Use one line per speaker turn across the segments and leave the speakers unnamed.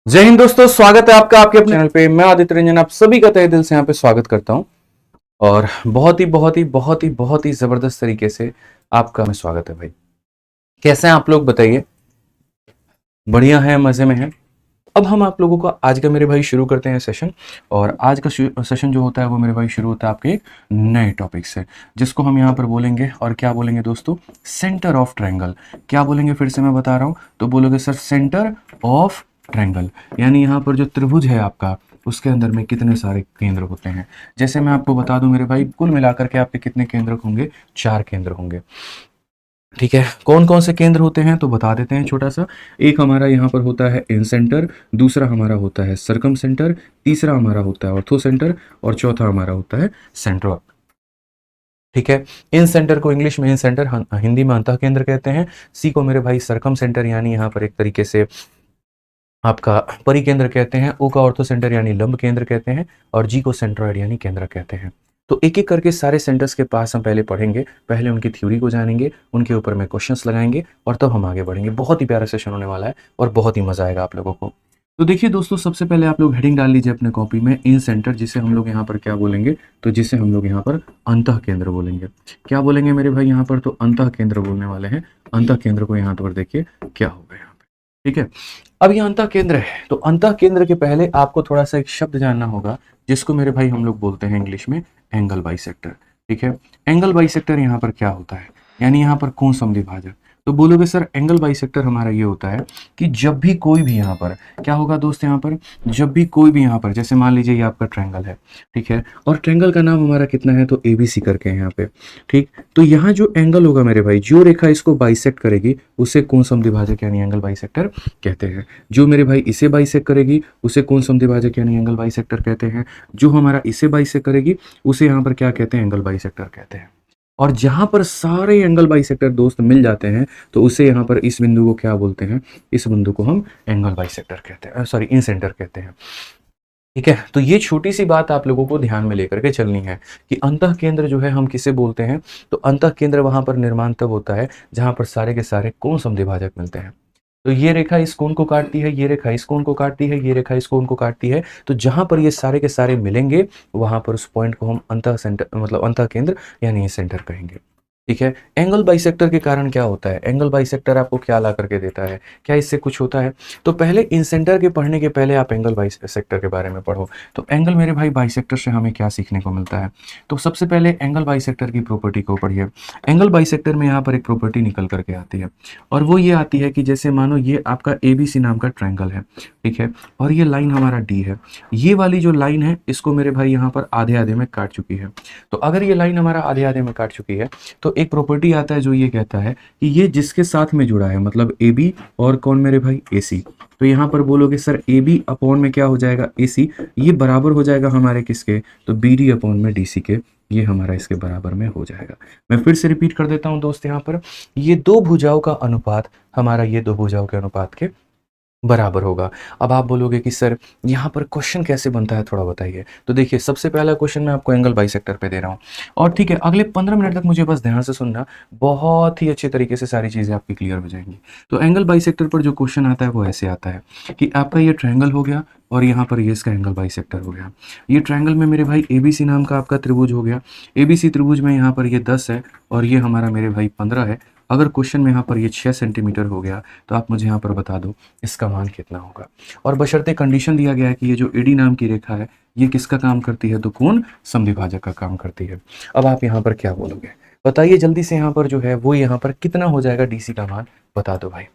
जय हिंद दोस्तों, स्वागत है आपका आपके अपने चैनल पे। मैं आदित्य रंजन आप सभी का तहे दिल से यहाँ पे स्वागत करता हूँ और बहुत ही जबरदस्त तरीके से आपका मैं स्वागत है भाई। कैसे हैं आप लोग बताइए? बढ़िया है, मजे में है। अब हम आप लोगों का आज का मेरे भाई शुरू करते हैं सेशन। और आज का सेशन जो होता है वो मेरे भाई शुरू होता है आपके एक नए टॉपिक से, जिसको हम यहाँ पर बोलेंगे। और क्या बोलेंगे दोस्तों? Centre of triangle. क्या बोलेंगे? फिर से मैं बता रहा हूँ तो बोलोगे सर सेंटर ऑफ ट्रायंगल, यानी यहाँ पर जो त्रिभुज है आपका उसके अंदर में कितने सारे केंद्र होते हैं। जैसे मैं आपको बता दूं मेरे भाई, कुल मिलाकर के आपके कितने केंद्र होंगे? 4 केंद्र होंगे। ठीक है, कौन कौन से केंद्र होते हैं तो बता देते हैं छोटा सा। एक हमारा यहाँ पर होता है इन सेंटर, दूसरा हमारा होता है सरकम सेंटर, तीसरा हमारा होता है ऑर्थो सेंटर और चौथा हमारा होता है सेंट्रो। ठीक है, इन सेंटर को इंग्लिश में इन सेंटर, हिंदी में अंतः केंद्र कहते हैं। सी को मेरे भाई सरकम सेंटर यानी यहाँ पर एक तरीके से आपका परिकेंद्र कहते हैं। ओ का ऑर्थो सेंटर यानी लंब केंद्र कहते हैं और जी को सेंट्रॉइड यानी केंद्र कहते हैं। तो एक एक करके सारे सेंटर्स के पास हम पहले पढ़ेंगे, पहले उनकी थ्योरी को जानेंगे, उनके ऊपर में क्वेश्चंस लगाएंगे और तब हम आगे बढ़ेंगे। बहुत ही प्यारा सेशन होने वाला है और बहुत ही मजा आएगा आप लोगों को। तो देखिए दोस्तों, सबसे पहले आप लोग हेडिंग डाल लीजिए अपने कॉपी में, इन सेंटर, जिसे हम लोग यहाँ पर क्या बोलेंगे? तो जिसे हम लोग यहाँ पर अंतः केंद्र बोलेंगे। क्या बोलेंगे मेरे भाई यहाँ पर? तो अंतः केंद्र बोलने वाले हैं। अंतः केंद्र को यहाँ पर देखिए क्या होगा यहाँ पे। ठीक है, अब ये अंतः केंद्र है तो अंतः केंद्र के पहले आपको थोड़ा सा एक शब्द जानना होगा, जिसको मेरे भाई हम लोग बोलते हैं इंग्लिश में एंगल बाइसेक्टर। ठीक है, एंगल बाइसेक्टर यहाँ पर क्या होता है, यानी यहाँ पर कौन समद्विभाजक। तो बोलोगे सर एंगल बाइसेक्टर हमारा ये होता है कि जब भी कोई भी यहाँ पर क्या होगा दोस्त, यहाँ पर जब भी कोई भी यहाँ पर, जैसे मान लीजिए ये आपका ट्रायंगल है। ठीक है, और ट्रायंगल का नाम हमारा कितना है? तो एबीसी करके है यहाँ पे। ठीक, तो यहाँ जो एंगल होगा मेरे भाई, जो रेखा इसको बाइसेक्ट करेगी उसे कौन समद्विभाजक यानी एंगल बाइसेक्टर कहते हैं। जो मेरे भाई इसे बाइसेक्ट करेगी उसे कौन समद्विभाजक यानी एंगल बाइसेक्टर कहते हैं। जो हमारा इसे बाइसेक्ट करेगी उसे यहाँ पर क्या कहते हैं? एंगल बाइसेक्टर कहते हैं। और जहां पर सारे एंगल बाइसेक्टर दोस्त मिल जाते हैं तो उसे यहाँ पर इस बिंदु को क्या बोलते हैं? इस बिंदु को हम एंगल बाइसेक्टर कहते हैं, सॉरी इन सेंटर कहते हैं। ठीक है, तो ये छोटी सी बात आप लोगों को ध्यान में लेकर के चलनी है कि अंतः केंद्र जो है हम किसे बोलते हैं? तो अंतः केंद्र वहां पर निर्माण तब होता है जहां पर सारे के सारे कोण समद्विभाजक मिलते हैं। तो ये रेखा इस कोण को काटती है, ये रेखा इस कोण को काटती है, ये रेखा इस कोण को काटती है। तो जहां पर ये सारे के सारे मिलेंगे वहां पर उस पॉइंट को हम अंतः सेंटर मतलब अंतः केंद्र यानी सेंटर कहेंगे। ठीक है, एंगल बाइसेक्टर के कारण क्या होता है? एंगल बाइसेक्टर आपको क्या ला करके देता है? क्या इससे कुछ होता है? तो पहले इन सेंटर के पढ़ने के पहले आप एंगल बाइसेक्टर के बारे में पढ़ो। तो एंगल मेरे भाई बाइसेक्टर से हमें क्या सीखने को मिलता है? तो सबसे पहले एंगल बाइसेक्टर की प्रॉपर्टी को पढ़िए। एंगल बाइसेक्टर में यहाँ पर एक प्रॉपर्टी निकल करके आती है और वो ये आती है कि जैसे मानो ये आपका एबीसी नाम का ट्रायंगल है। ठीक है, और ये लाइन हमारा डी है। ये वाली जो लाइन है इसको मेरे भाई यहाँ पर आधे आधे में काट चुकी है। तो अगर ये लाइन हमारा आधे आधे में काट चुकी है तो एक प्रॉपर्टी आता है जो ये कहता है कि ये जिसके साथ में जुड़ा है, मतलब ए बी और कौन मेरे भाई? ए सी। तो यहाँ पर बोलोगे सर ए बी अपॉन में क्या हो जाएगा? ए सी। ये बराबर हो जाएगा हमारे किसके? तो बी डी अपॉन में डी सी के। ये हमारा इसके बराबर में हो जाएगा। मैं फिर से रिपीट कर देता हूँ दोस्त, यहाँ पर ये दो भुजाओं का अनुपात हमारा ये दो भुजाओं के अनुपात के बराबर होगा। अब आप बोलोगे कि सर यहाँ पर क्वेश्चन कैसे बनता है, थोड़ा बताइए। तो देखिए, सबसे पहला क्वेश्चन मैं आपको एंगल बाइसेक्टर पे दे रहा हूँ और ठीक है, अगले 15 मिनट तक मुझे बस ध्यान से सुनना, बहुत ही अच्छे तरीके से सारी चीज़ें आपकी क्लियर हो जाएंगी। तो एंगल बाइसेक्टर पर जो क्वेश्चन आता है वो ऐसे आता है कि आपका ये ट्रायंगल हो गया और यहाँ पर ये इसका एंगल बाइसेक्टर हो गया। ये ट्रायंगल में मेरे भाई एबीसी नाम का आपका त्रिभुज हो गया। एबीसी त्रिभुज में यहाँ पर ये 10 है और ये हमारा मेरे भाई 15 है। अगर क्वेश्चन में यहाँ पर ये 6 सेंटीमीटर हो गया तो आप मुझे यहाँ पर बता दो इसका मान कितना होगा। और बशर्ते कंडीशन दिया गया है कि ये जो एडी नाम की रेखा है ये किसका काम करती है? तो कोण समद्विभाजक का काम करती है। अब आप यहाँ पर क्या बोलोगे बताइए जल्दी से। यहाँ पर जो है वो यहाँ पर कितना हो जाएगा डीसी का मान, बता दो भाई।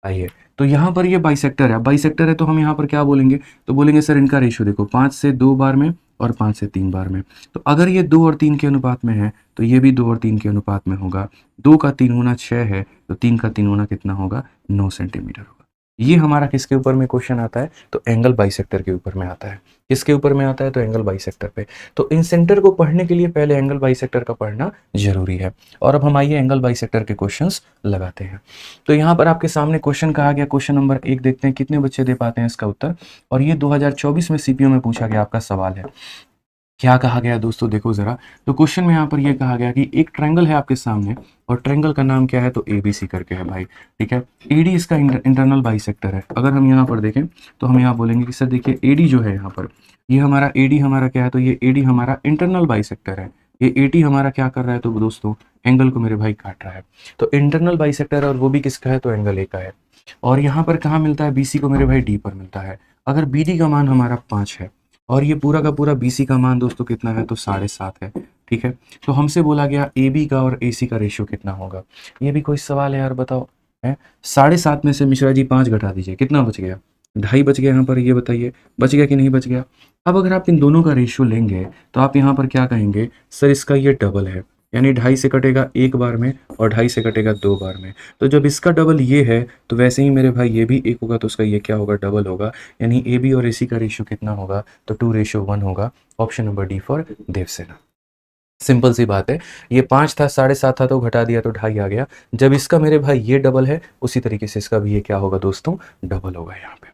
आइए, तो यहाँ पर ये बाइसेक्टर है। बाइसेक्टर है तो हम यहाँ पर क्या बोलेंगे? तो बोलेंगे सर इनका रेशियो देखो, 5 से 2 बार में और 5 से 3 बार में। तो अगर ये 2 और 3 के अनुपात में है तो ये भी 2 और 3 के अनुपात में होगा। 2 का 3 गुना 6 है तो 3 का 3 गुना कितना होगा? 9 सेंटीमीटर होगा। ये हमारा किसके ऊपर में क्वेश्चन आता है? तो एंगल बाइसेक्टर के ऊपर में आता है। किसके ऊपर में आता है? तो एंगल बाइसेक्टर पे। तो इन सेंटर को पढ़ने के लिए पहले एंगल बाइसेक्टर का पढ़ना जरूरी है। और अब हम आइए एंगल बाइसेक्टर के क्वेश्चंस लगाते हैं। तो यहाँ पर आपके सामने क्वेश्चन कहा गया, क्वेश्चन नंबर 1 देखते हैं कितने बच्चे दे पाते हैं इसका उत्तर। और ये 2024 में सीपीओ में पूछा गया आपका सवाल है क्या कहा गया दोस्तों, देखो जरा। तो क्वेश्चन में यहाँ पर ये कहा गया कि एक ट्रायंगल है आपके सामने और ट्रायंगल का नाम क्या है, तो एबीसी करके है भाई। ठीक है, एडी इसका इंटरनल बाइसेक्टर है। अगर हम यहाँ पर देखें तो हम यहाँ बोलेंगे कि सर देखिए एडी जो है यहाँ पर, ये हमारा एडी हमारा क्या है, तो ये एडी हमारा इंटरनल बाइसेक्टर है। ये एडी हमारा क्या कर रहा है, तो दोस्तों एंगल को मेरे भाई काट रहा है। तो इंटरनल बाइसेक्टर है और वो भी किसका है, तो एंगल ए का है। और यहाँ पर कहाँ मिलता है, बीसी को मेरे भाई डी पर मिलता है। अगर बीडी का मान हमारा 5 है और ये पूरा का पूरा बीसी का मान दोस्तों कितना है, तो 7.5 है। ठीक है, तो हमसे बोला गया ए बी का और ए सी का रेशियो कितना होगा। ये भी कोई सवाल है यार, बताओ। है 7.5 में से मिश्रा जी 5 घटा दीजिए, कितना बच गया, 2.5 बच गया यहाँ पर। ये बताइए बच गया कि नहीं बच गया। अब अगर आप इन दोनों का रेशियो लेंगे तो आप यहाँ पर क्या कहेंगे, सर इसका ये डबल है, यानी 2.5 से कटेगा एक बार में और 2.5 से कटेगा 2 बार में। तो जब इसका डबल ये है तो वैसे ही मेरे भाई ये भी 1 होगा, तो उसका ये क्या होगा, डबल होगा। यानी ए बी और ए सी का रेशियो कितना होगा, तो 2:1 होगा। Option number D for Devsena. Simple सी बात है, ये 5 था, 7.5 था, तो घटा दिया तो 2.5 आ गया। जब इसका मेरे भाई ये डबल है, उसी तरीके से इसका भी ये क्या होगा दोस्तों, डबल होगा यहाँ पे।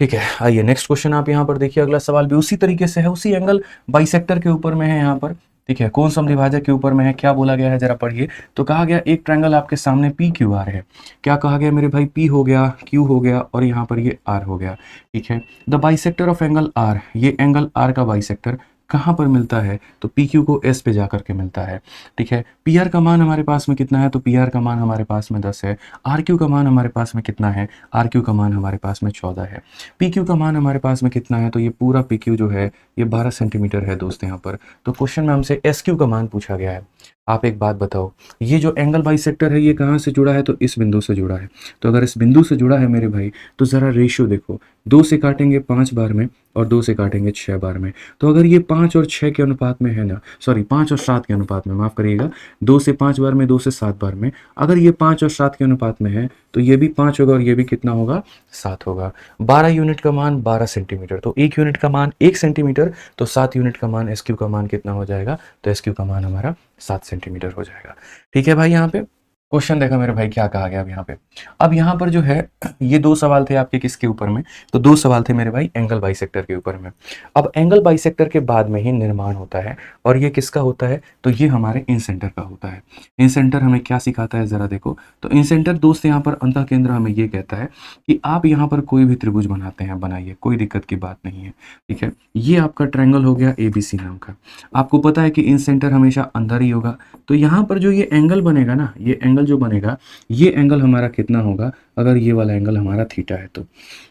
ठीक है, आइए नेक्स्ट क्वेश्चन आप यहाँ पर देखिए। अगला सवाल भी उसी तरीके से है, उसी एंगल बाइसेक्टर के ऊपर में है यहाँ पर। ठीक है, कौन समद्विभाजक के ऊपर में है, क्या बोला गया है जरा पढ़िए। तो कहा गया एक ट्रायंगल आपके सामने पी क्यू आर है। क्या कहा गया मेरे भाई, पी हो गया, क्यू हो गया और यहाँ पर ये आर हो गया। ठीक है, the bisector of angle R, ये एंगल आर का बाइसेक्टर कहाँ पर मिलता है, तो पी क्यू को एस पे जा करके मिलता है। ठीक है, पी आर का मान हमारे पास में कितना है, तो पी आर का मान हमारे पास में 10 है। आर क्यू का मान हमारे पास में कितना है, आर क्यू का मान हमारे पास में 14 है। पी क्यू का मान हमारे पास में कितना है, तो ये पूरा पी क्यू जो है ये 12 सेंटीमीटर है दोस्त यहाँ पर। तो क्वेश्चन में हमसे एस क्यू का मान पूछा गया है। आप एक बात बताओ, ये जो एंगल बाइसेक्टर है ये कहाँ से जुड़ा है, तो इस बिंदु से जुड़ा है। तो अगर इस बिंदु से जुड़ा है मेरे भाई, तो ज़रा रेशियो देखो, 2 से काटेंगे 5 बार में और 2 से काटेंगे 6 बार में। तो अगर ये 5 और 6 के अनुपात में है ना, सॉरी 5 और 7 के अनुपात में, माफ़ करिएगा, 2 से 5 बार में, 2 से 7 बार में, अगर ये 5 और 7 के अनुपात में है तो ये भी 5 होगा और ये भी कितना होगा, 7 होगा। 12 यूनिट का मान 12 सेंटीमीटर, तो 1 यूनिट का मान 1 सेंटीमीटर, तो 7 यूनिट का मान एस क्यू का मान कितना हो जाएगा, तो एस क्यू का मान हमारा 7 सेंटीमीटर हो जाएगा। ठीक है भाई, यहाँ पे क्वेश्चन देखा मेरे भाई क्या कहा गया अब यहाँ पे। अब यहाँ पर जो है ये 2 सवाल थे आपके किसके ऊपर में, तो 2 सवाल थे मेरे भाई एंगल बाइसेक्टर के ऊपर में। अब एंगल बाइसेक्टर के बाद में ही निर्माण होता है और ये किसका होता है, तो ये हमारे इंसेंटर का होता है। इंसेंटर हमें क्या सिखाता है जरा देखो। तो इंसेंटर दोस्त यहाँ पर अंतः केंद्र हमें ये कहता है कि आप यहाँ पर कोई भी त्रिभुज बनाते हैं, बनाइए, कोई दिक्कत की बात नहीं है। ठीक है, ये आपका ट्रायंगल हो गया एबीसी नाम का। आपको पता है कि इंसेंटर हमेशा अंदर ही होगा। तो यहाँ पर जो ये एंगल बनेगा ना, ये एंगल जो बनेगा, ये एंगल हमारा कितना होगा, अगर ये वाला एंगल हमारा थीटा है तो।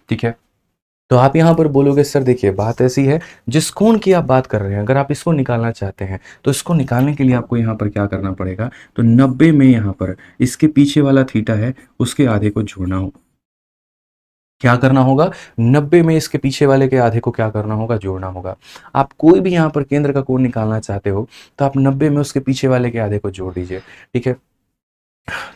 ठीक है, तो आप यहाँ पर बोलोगे सर देखिए बात ऐसी है, जिस कोण की आप बात कर रहे हैं अगर आप इसको निकालना चाहते हैं तो इसको निकालने के लिए आपको यहाँ पर क्या करना पड़ेगा, तो 90 में यहाँ पर इसके पीछे वाला थीटा है उसके आधे को जोड़ना हो। क्या करना होगा, 90 में इसके पीछे वाले के आधे को क्या करना होगा, जोड़ना होगा। आप कोई भी यहाँ पर केंद्र का कोण निकालना चाहते हो तो आप 90 में उसके पीछे वाले के आधे को जोड़ दीजिए। ठीक है,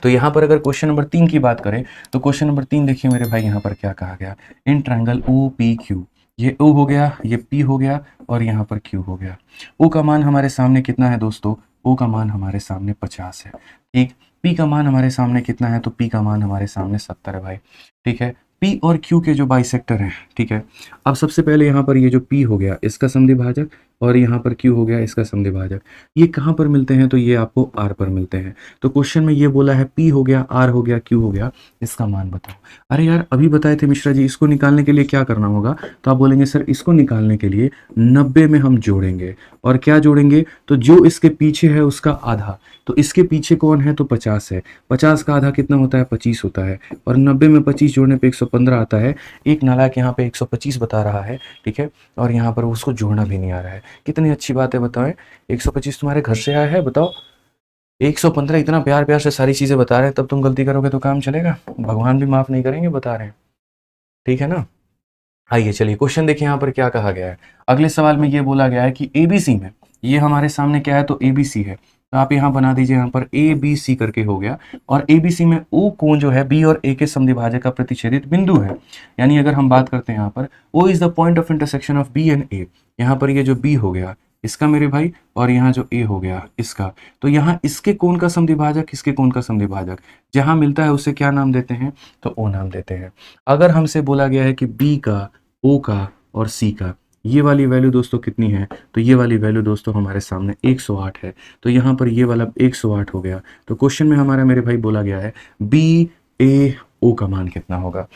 तो यहाँ पर अगर क्वेश्चन नंबर 3 की बात करें तो क्वेश्चन नंबर 3 देखिए मेरे भाई, यहाँ पर क्या कहा गया, in triangle O P Q, ये O हो गया, ये P हो गया और यहाँ पर Q हो गया। O का मान हमारे सामने कितना है दोस्तों, O का मान हमारे सामने 50 है। ठीक, P का मान हमारे सामने कितना है, तो P का मान हमारे सामने 70 है भाई। ठीक है, P और Q के जो बाइसेक्टर हैं। ठीक है, अब सबसे पहले यहाँ पर ये जो P हो गया इसका समद्विभाजक और यहाँ पर Q हो गया इसका समद्विभाजक, ये कहाँ पर मिलते हैं, तो ये आपको R पर मिलते हैं। तो क्वेश्चन में ये बोला है P हो गया, R हो गया, Q हो गया, इसका मान बताओ। अरे यार अभी बताए थे मिश्रा जी, इसको निकालने के लिए क्या करना होगा, तो आप बोलेंगे सर इसको निकालने के लिए 90 में हम जोड़ेंगे और क्या जोड़ेंगे, तो जो इसके पीछे है उसका आधा, तो इसके पीछे कौन है, तो 50 है। 50 का आधा कितना होता है, 25 होता है और 90 में 25 जोड़ने पे 115 आता है। एक नालायक यहाँ पे 125 बता रहा है। ठीक है, और यहाँ पर उसको जोड़ना भी नहीं आ रहा है। कितनी अच्छी बात है, बताएं 125 तुम्हारे घर से आया है, बताओ 115, इतना प्यार प्यार से सारी चीजें बता रहे हैं, तब तुम गलती करोगे तो काम चलेगा, भगवान भी माफ नहीं करेंगे, बता रहे हैं। ठीक है ना, आइए चलिए क्वेश्चन देखिए यहाँ पर क्या कहा गया है। अगले सवाल में ये बोला गया है कि एबीसी में, ये हमारे सामने क्या है, तो एबीसी है, तो आप यहाँ बना दीजिए, यहाँ पर ए बी सी करके हो गया और एबीसी में ओ कोण जो है बी और ए के समद्विभाजक का प्रतिच्छेदित बिंदु है। यानी अगर हम बात करते हैं यहाँ पर O is the point of intersection of B and A, यहाँ पर ये जो बी हो गया इसका मेरे भाई और यहाँ जो ए हो गया इसका, तो यहाँ इसके कोण का समद्विभाजक, इसके कोण का समद्विभाजक जहाँ मिलता है उसे क्या नाम देते हैं, तो ओ नाम देते हैं। अगर हमसे बोला गया है कि बी का, ओ का और सी का ये वाली वैल्यू दोस्तों कितनी है, तो ये वाली वैल्यू दोस्तों हमारे सामने 108 है। तो यहाँ पर ये वाला 108 हो गया। तो क्वेश्चन में हमारा मेरे भाई बोला गया है BaO का मान कितना होगा।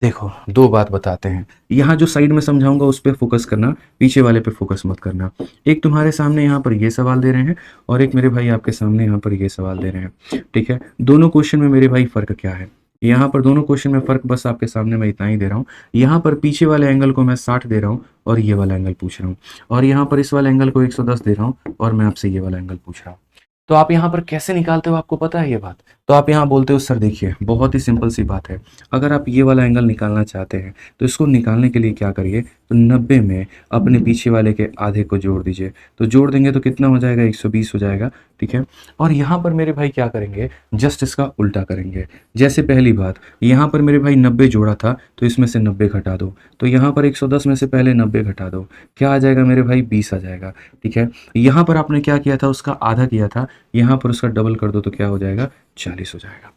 देखो दो बात बताते हैं, यहाँ जो साइड में समझाऊंगा उस पर फोकस करना, पीछे वाले पे फोकस मत करना। एक तुम्हारे सामने यहाँ पर ये सवाल दे रहे हैं और एक मेरे भाई आपके सामने यहाँ पर ये सवाल दे रहे हैं, ठीक है। दोनों क्वेश्चन में मेरे भाई फर्क क्या है, यहाँ पर दोनों क्वेश्चन में फर्क बस आपके सामने मैं इतना ही दे रहा हूँ। यहाँ पर पीछे वाले एंगल को मैं 60 दे रहा हूँ और ये वाला एंगल पूछ रहा हूँ, और यहाँ पर इस वाले एंगल को 110 दे रहा हूँ और मैं आपसे ये वाला एंगल पूछ रहा हूँ। तो आप यहाँ पर कैसे निकालते हो, आपको पता है ये बात। तो आप यहाँ बोलते हो सर देखिए बहुत ही सिंपल सी बात है, अगर आप ये वाला एंगल निकालना चाहते हैं तो इसको निकालने के लिए क्या करिए, तो 90 में अपने पीछे वाले के आधे को जोड़ दीजिए। तो जोड़ देंगे तो कितना हो जाएगा, 120 हो जाएगा, ठीक है। और यहाँ पर मेरे भाई क्या करेंगे, जस्ट इसका उल्टा करेंगे। जैसे पहली बात, यहाँ पर मेरे भाई 90 जोड़ा था तो इसमें से 90 घटा दो, तो यहाँ पर 110 में से पहले 90 घटा दो, क्या आ जाएगा मेरे भाई, 20 आ जाएगा, ठीक है। यहाँ पर आपने क्या किया था, उसका आधा किया था, यहाँ पर उसका डबल कर दो तो क्या हो जाएगा, 40 हो जाएगा।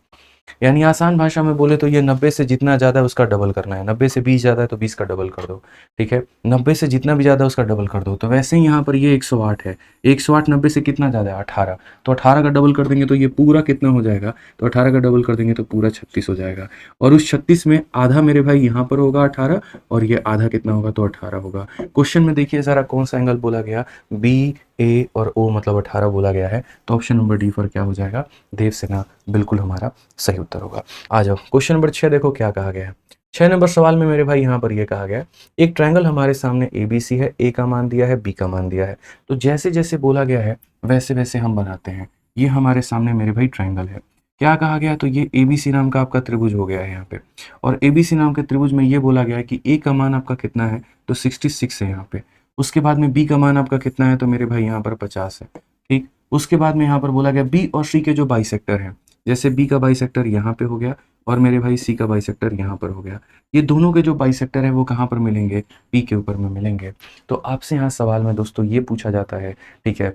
यानी आसान भाषा में बोले तो ये 90 से जितना ज़्यादा है उसका डबल करना है, 90 से 20 ज़्यादा है तो 20 का डबल कर दो, ठीक है। 90 से जितना भी ज़्यादा है उसका डबल कर दो। तो वैसे ही यहाँ पर ये 108 है, 108 90 से कितना ज़्यादा है, 18, तो 18 का डबल कर देंगे तो ये पूरा कितना हो जाएगा, तो 18 का डबल कर देंगे तो पूरा 36 हो जाएगा। और उस 36 में आधा मेरे भाई यहाँ पर होगा 18 और ये आधा कितना होगा, तो 18 होगा। क्वेश्चन में देखिए ज़रा कौन सा एंगल बोला गया, BA और O मतलब 18 बोला गया है। तो ऑप्शन नंबर डी पर क्या हो जाएगा, देवसेना बिल्कुल हमारा सही उत्तर होगा। आ जाओ क्वेश्चन नंबर 6 देखो क्या कहा गया है। 6 नंबर सवाल में मेरे भाई यहाँ पर ये कहा गया है, एक ट्रायंगल हमारे सामने ABC है, A का मान दिया है, B का मान दिया है। तो जैसे जैसे बोला गया है वैसे वैसे हम बनाते हैं। ये हमारे सामने मेरे भाई ट्रायंगल है, क्या कहा गया, तो ये ABC नाम का आपका त्रिभुज हो गया है यहाँ पे। और ABC नाम के त्रिभुज में ये बोला गया है कि A का मान आपका कितना है, तो 66 है यहाँ पे। उसके बाद में B का मान आपका कितना है, तो मेरे भाई यहाँ पर 50 है, ठीक। उसके बाद में यहाँ पर बोला गया B और C के जो बाइसेक्टर हैं, जैसे B का बाइसेक्टर यहाँ पे हो गया और मेरे भाई C का बाइसेक्टर यहाँ पर हो गया। ये दोनों के जो बाइसेक्टर है वो कहाँ पर मिलेंगे, P के ऊपर में मिलेंगे। तो आपसे यहाँ सवाल में दोस्तों ये पूछा जाता है, ठीक है,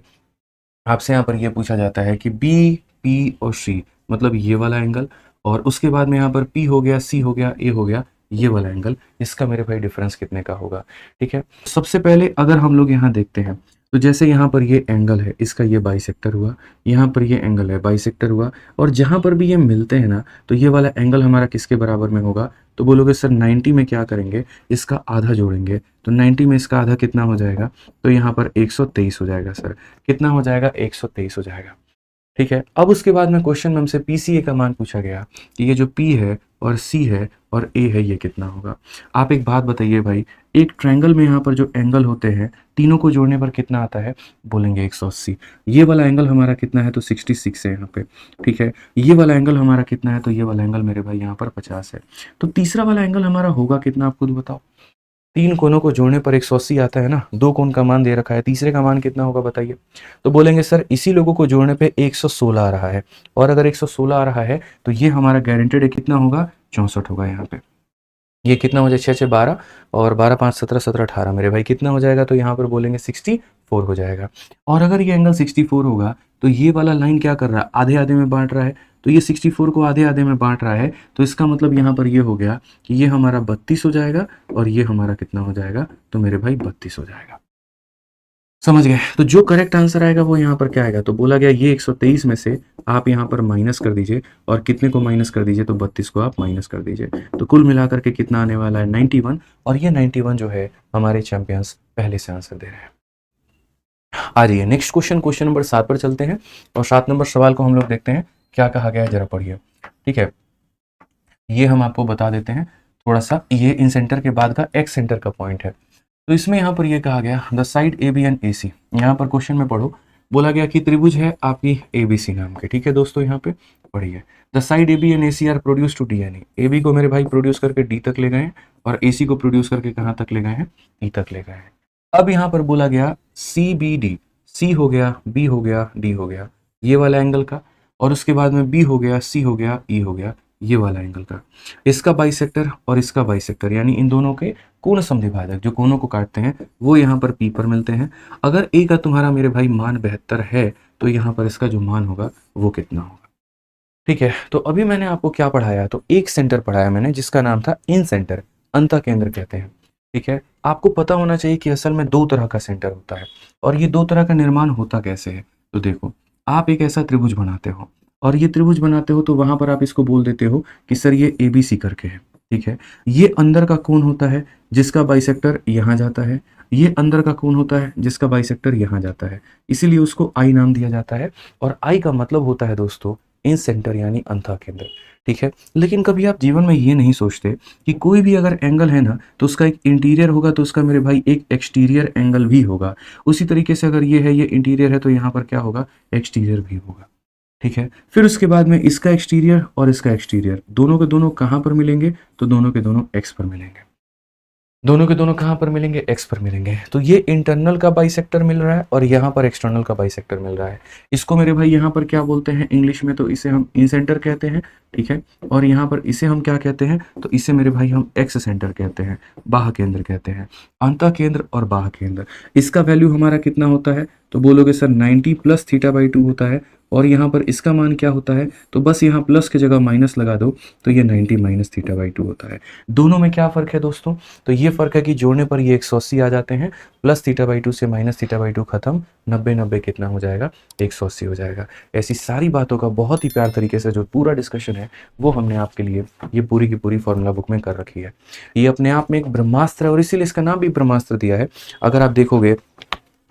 आपसे यहाँ पर ये पूछा जाता है कि B, P और C मतलब ये वाला एंगल, और उसके बाद में यहाँ पर P हो गया, C हो गया, A हो गया, ये वाला एंगल, इसका मेरे भाई डिफरेंस कितने का होगा, ठीक है। सबसे पहले अगर हम लोग यहाँ देखते हैं तो जैसे यहाँ पर ये एंगल है, इसका ये बाइसेक्टर हुआ, यहाँ पर ये एंगल है, बाइसेक्टर हुआ, और जहाँ पर भी ये मिलते हैं ना तो ये वाला एंगल हमारा किसके बराबर में होगा, तो बोलोगे सर 90 में क्या करेंगे, इसका आधा जोड़ेंगे। तो 90 में इसका आधा कितना हो जाएगा, तो यहाँ पर 123 हो जाएगा सर, कितना हो जाएगा, 123 हो जाएगा, ठीक है। अब उसके बाद में क्वेश्चन में हमसे PCA का मान पूछा गया कि ये जो P है और C है और A है ये कितना होगा। आप एक बात बताइए भाई, एक ट्रायंगल में यहाँ पर जो एंगल होते हैं तीनों को जोड़ने पर कितना आता है, बोलेंगे 180। ये वाला एंगल हमारा कितना है, तो 66 है यहाँ पे, ठीक है। ये वाला एंगल हमारा कितना है, तो ये वाला एंगल मेरे भाई यहाँ पर 50 है। तो तीसरा वाला एंगल हमारा होगा कितना, आप खुद बताओ। तीन कोनों को जोड़ने पर 180 आता है ना, दो कोण का मान दे रखा है, तीसरे का मान कितना होगा बताइए। तो बोलेंगे सर इसी लोगों को जोड़ने पे 116 आ रहा है, और अगर 116 आ रहा है तो ये हमारा गारंटेड है कितना होगा, 64 होगा यहाँ पे। ये कितना हो जाए, 6 6 12 और 12 5 17 17 18 मेरे भाई कितना हो जाएगा, तो यहाँ पर बोलेंगे 64 हो जाएगा। और अगर ये एंगल 64 होगा तो ये वाला लाइन क्या कर रहा है, आधे आधे में बांट रहा है। तो ये 64 को आधे आधे में बांट रहा है, तो इसका मतलब यहाँ पर ये हो गया कि ये हमारा 32 हो जाएगा और ये हमारा कितना हो जाएगा, तो मेरे भाई 32 हो जाएगा। समझ गए। तो जो करेक्ट आंसर आएगा वो यहाँ पर क्या आएगा, तो बोला गया ये 123 में से आप यहाँ पर माइनस कर दीजिए, और कितने को माइनस कर दीजिए, तो 32 को आप माइनस कर दीजिए। तो कुल मिलाकर के कितना आने वाला है, 91। और ये 91 जो है हमारे चैंपियंस पहले से आंसर दे रहे हैं। आ जाइए नेक्स्ट क्वेश्चन, क्वेश्चन नंबर 7 पर चलते हैं, और 7 नंबर सवाल को हम लोग देखते हैं क्या कहा गया है, जरा पढ़िए, ठीक है। ये हम आपको बता देते हैं थोड़ा सा, ये इन सेंटर के बाद का एक्स सेंटर का पॉइंट है। तो इसमें यहाँ पर ये कहा गया the side AB and AC, यहाँ पर क्वेश्चन में पढ़ो, बोला गया कि त्रिभुज है आपकी ABC नाम के, ठीक है दोस्तों, यहाँ पे पढ़िए। The side AB and AC are produce to D and E। AB को मेरे भाई प्रोड्यूस करके D तक ले गए हैं, और AC को प्रोड्यूस करके कहाँ तक ले गए हैं, E तक ले गए हैं। अब यहाँ पर बोला गया CBD, C हो गया, B हो गया, D हो गया, ये वाला एंगल का, और उसके बाद में B हो गया, C हो गया, E हो गया, ये वाला एंगल का, इसका बाइसेक्टर और इसका बाइसेक्टर, यानी इन दोनों के कोण समद्विभाजक जो कोणों को काटते हैं वो यहाँ पर P पर मिलते हैं। अगर A का तुम्हारा मेरे भाई मान 72 है तो यहाँ पर इसका जो मान होगा वो कितना होगा, ठीक है। तो अभी मैंने आपको क्या पढ़ाया, तो एक सेंटर पढ़ाया मैंने जिसका नाम था इन सेंटर, अंतः केंद्र कहते हैं। ठीक है। आपको पता होना चाहिए कि असल में दो तरह का सेंटर होता है और ये दो तरह का निर्माण होता कैसे है। तो देखो, आप एक ऐसा त्रिभुज बनाते हो और ये त्रिभुज बनाते हो तो वहां पर आप इसको बोल देते हो कि सर ये ABC करके है। ठीक है। ये अंदर का कोण होता है जिसका बाइसेक्टर यहाँ जाता है, ये अंदर का कोण होता है जिसका बाइसेक्टर यहाँ जाता है, इसीलिए उसको आई नाम दिया जाता है। और आई का मतलब होता है दोस्तों इन सेंटर यानी अंतः केंद्र। ठीक है। लेकिन कभी आप जीवन में ये नहीं सोचते कि कोई भी अगर एंगल है ना तो उसका एक इंटीरियर होगा तो उसका मेरे भाई एक एक्सटीरियर एंगल भी होगा। उसी तरीके से अगर ये है, ये इंटीरियर है तो यहाँ पर क्या होगा, एक्सटीरियर भी होगा। ठीक है। फिर उसके बाद में इसका एक्सटीरियर और इसका एक्सटीरियर दोनों के दोनों कहाँ पर मिलेंगे, तो दोनों के दोनों एक्स पर मिलेंगे। दोनों के दोनों कहाँ पर मिलेंगे, एक्स पर मिलेंगे। तो ये इंटरनल का बाइसेक्टर मिल रहा है और यहाँ पर एक्सटर्नल का बाइसेक्टर मिल रहा है। इसको मेरे भाई यहाँ पर क्या बोलते हैं इंग्लिश में, तो इसे हम इंसेंटर कहते हैं। ठीक है। और यहाँ पर इसे हम क्या कहते हैं, तो इसे मेरे भाई हम एक्स सेंटर कहते हैं, बाह्य केंद्र कहते हैं। अंतः केंद्र और बाह्य केंद्र, इसका वैल्यू हमारा कितना होता है, तो बोलोगे सर 90 + θ/2 होता है। और यहाँ पर इसका मान क्या होता है, तो बस यहाँ प्लस की जगह माइनस लगा दो तो ये 90 - θ/2 होता है। दोनों में क्या फ़र्क है दोस्तों, तो ये फ़र्क है कि जोड़ने पर ये 180 आ जाते हैं, प्लस θ/2 से माइनस θ/2 खत्म, 90 कितना हो जाएगा, 180 हो जाएगा। ऐसी सारी बातों का बहुत ही प्यार तरीके से जो पूरा डिस्कशन है वो हमने आपके लिए ये पूरी की पूरी फॉर्मूला बुक में कर रखी है। ये अपने आप में एक ब्रह्मास्त्र है और इसीलिए इसका नाम भी ब्रह्मास्त्र दिया है। अगर आप देखोगे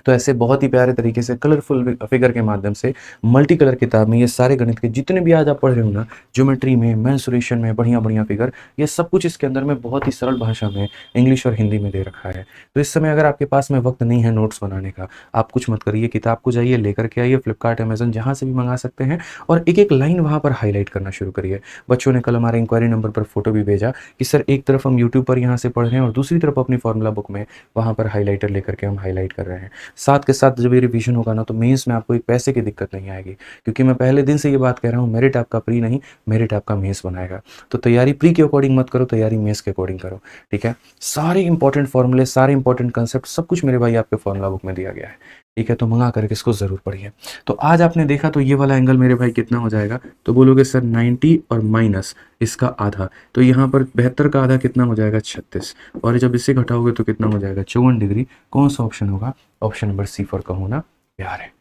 तो ऐसे बहुत ही प्यारे तरीके से कलरफुल फिगर के माध्यम से मल्टी कलर किताब में ये सारे गणित के जितने भी आज आप पढ़ रहे हो ना, ज्योमेट्री में, मेंसुरेशन में, बढ़िया बढ़िया फिगर, ये सब कुछ इसके अंदर में बहुत ही सरल भाषा में इंग्लिश और हिंदी में दे रखा है। तो इस समय अगर आपके पास में वक्त नहीं है नोट्स बनाने का, आप कुछ मत करिए, किताब को जाइए लेकर के आइए, फ्लिपकार्ट, अमेजन जहाँ से भी मंगा सकते हैं और एक एक लाइन वहाँ पर हाईलाइट करना शुरू करिए। बच्चों ने कल हमारे इंक्वायरी नंबर पर फोटो भी भेजा कि सर एक तरफ हम यूट्यूब पर यहाँ से पढ़ रहे हैं और दूसरी तरफ अपनी फॉर्मूला बुक में वहाँ पर हाईलाइटर लेकर के हम हाईलाइट कर रहे हैं। साथ के साथ जब ये रिवीजन होगा ना तो मेंस में आपको एक पैसे की दिक्कत नहीं आएगी, क्योंकि मैं पहले दिन से ये बात कह रहा हूँ, मेरिट आपका प्री नहीं, मेरिट आपका मेंस बनाएगा। तो तैयारी प्री के अकॉर्डिंग मत करो, तैयारी मेंस के अकॉर्डिंग करो। ठीक है। सारे इंपॉर्टेंट फॉर्मूले, सारे इंपॉर्टेंट कंसेप्ट, सब कुछ मेरे भाई आपके फॉर्मूला बुक में दिया गया है। ठीक है। तो मंगा करके इसको जरूर पढ़िए। तो आज आपने देखा तो ये वाला एंगल मेरे भाई कितना हो जाएगा, तो बोलोगे सर 90 और माइनस इसका आधा, तो यहाँ पर 72 का आधा कितना हो जाएगा, 36। और जब इससे घटाओगे तो कितना हो जाएगा, 54 डिग्री। कौन सा ऑप्शन होगा, ऑप्शन नंबर सी फॉर का होना प्यार है।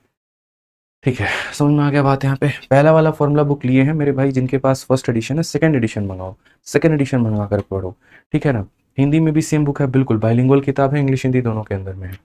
ठीक है। समझ में आ गया बात। यहाँ पे पहला वाला फॉर्मूला बुक लिए हैं मेरे भाई, जिनके पास फर्स्ट एडिशन है, सेकंड एडिशन मंगाओ, सेकंड एडिशन मंगा कर पढ़ो। ठीक है ना। हिंदी में भी सेम बुक है, बिल्कुल बाइलिंगुअल किताब है, इंग्लिश हिंदी दोनों के अंदर में है।